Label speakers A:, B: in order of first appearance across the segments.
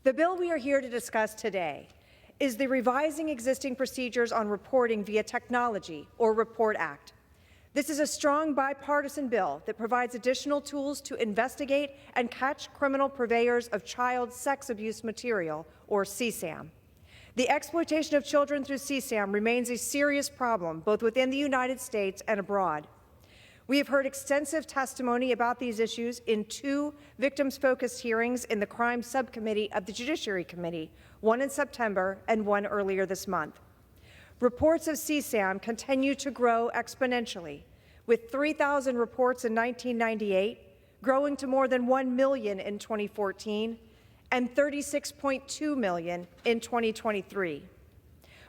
A: The bill we are here to discuss today is the Revising Existing Procedures on Reporting via Technology, or REPORT Act. This is a strong bipartisan bill that provides additional tools to investigate and catch criminal purveyors of child sex abuse material, or CSAM. The exploitation of children through CSAM remains a serious problem both within the United States and abroad. We have heard extensive testimony about these issues in 2 victims-focused hearings in the Crime Subcommittee of the Judiciary Committee, one in September and one earlier this month. Reports of CSAM continue to grow exponentially, with 3,000 reports in 1998, growing to more than 1 million in 2014, and 36.2 million in 2023.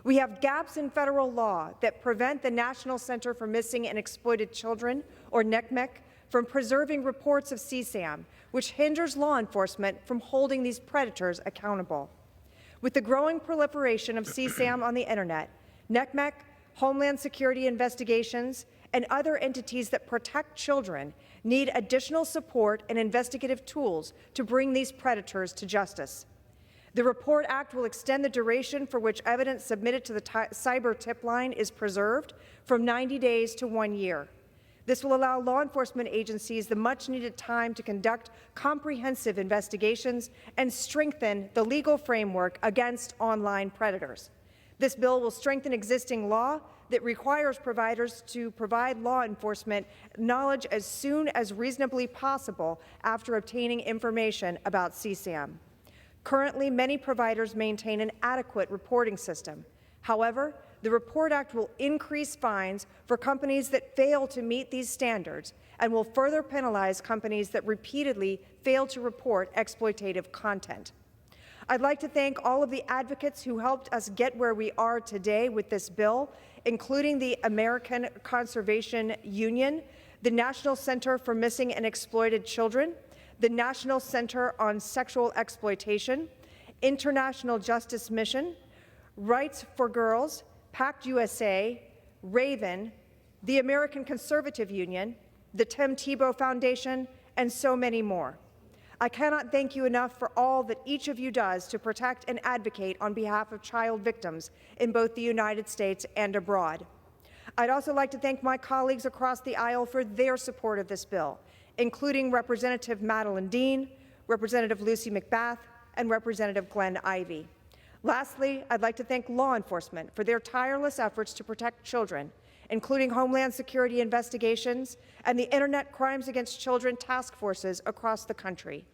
A: We have gaps in federal law that prevent the National Center for Missing and Exploited Children, or NCMEC, from preserving reports of CSAM, which hinders law enforcement from holding these predators accountable. With the growing proliferation of CSAM on the Internet, NCMEC, Homeland Security investigations, and other entities that protect children need additional support and investigative tools to bring these predators to justice. The REPORT Act will extend the duration for which evidence submitted to the cyber tip line is preserved from 90 days to 1 year. This will allow law enforcement agencies the much-needed time to conduct comprehensive investigations and strengthen the legal framework against online predators. This bill will strengthen existing law that requires providers to provide law enforcement knowledge as soon as reasonably possible after obtaining information about CSAM. Currently, many providers maintain an adequate reporting system. However, the REPORT Act will increase fines for companies that fail to meet these standards and will further penalize companies that repeatedly fail to report exploitative content. I'd like to thank all of the advocates who helped us get where we are today with this bill, including the American Conservation Union, the National Center for Missing and Exploited Children, the National Center on Sexual Exploitation, International Justice Mission, Rights for Girls, PACT USA, Raven, the American Conservative Union, the Tim Tebow Foundation, and so many more. I cannot thank you enough for all that each of you does to protect and advocate on behalf of child victims in both the United States and abroad. I'd also like to thank my colleagues across the aisle for their support of this bill, including Representative Madeline Dean, Representative Lucy McBath, and Representative Glenn Ivey. Lastly, I'd like to thank law enforcement for their tireless efforts to protect children, including Homeland Security investigations and the Internet Crimes Against Children task forces across the country.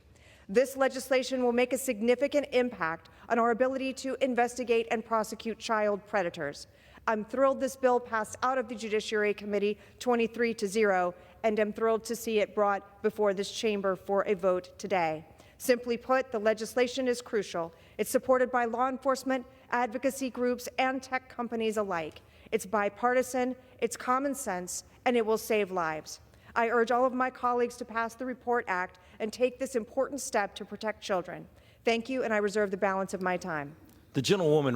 A: This legislation will make a significant impact on our ability to investigate and prosecute child predators. I'm thrilled this bill passed out of the Judiciary Committee 23-0, and am thrilled to see it brought before this chamber for a vote today. Simply put, the legislation is crucial. It's supported by law enforcement, advocacy groups, and tech companies alike. It's bipartisan, it's common sense, and it will save lives. I urge all of my colleagues to pass the REPORT Act and take this important step to protect children. Thank you, and I reserve the balance of my time.
B: The gentlewoman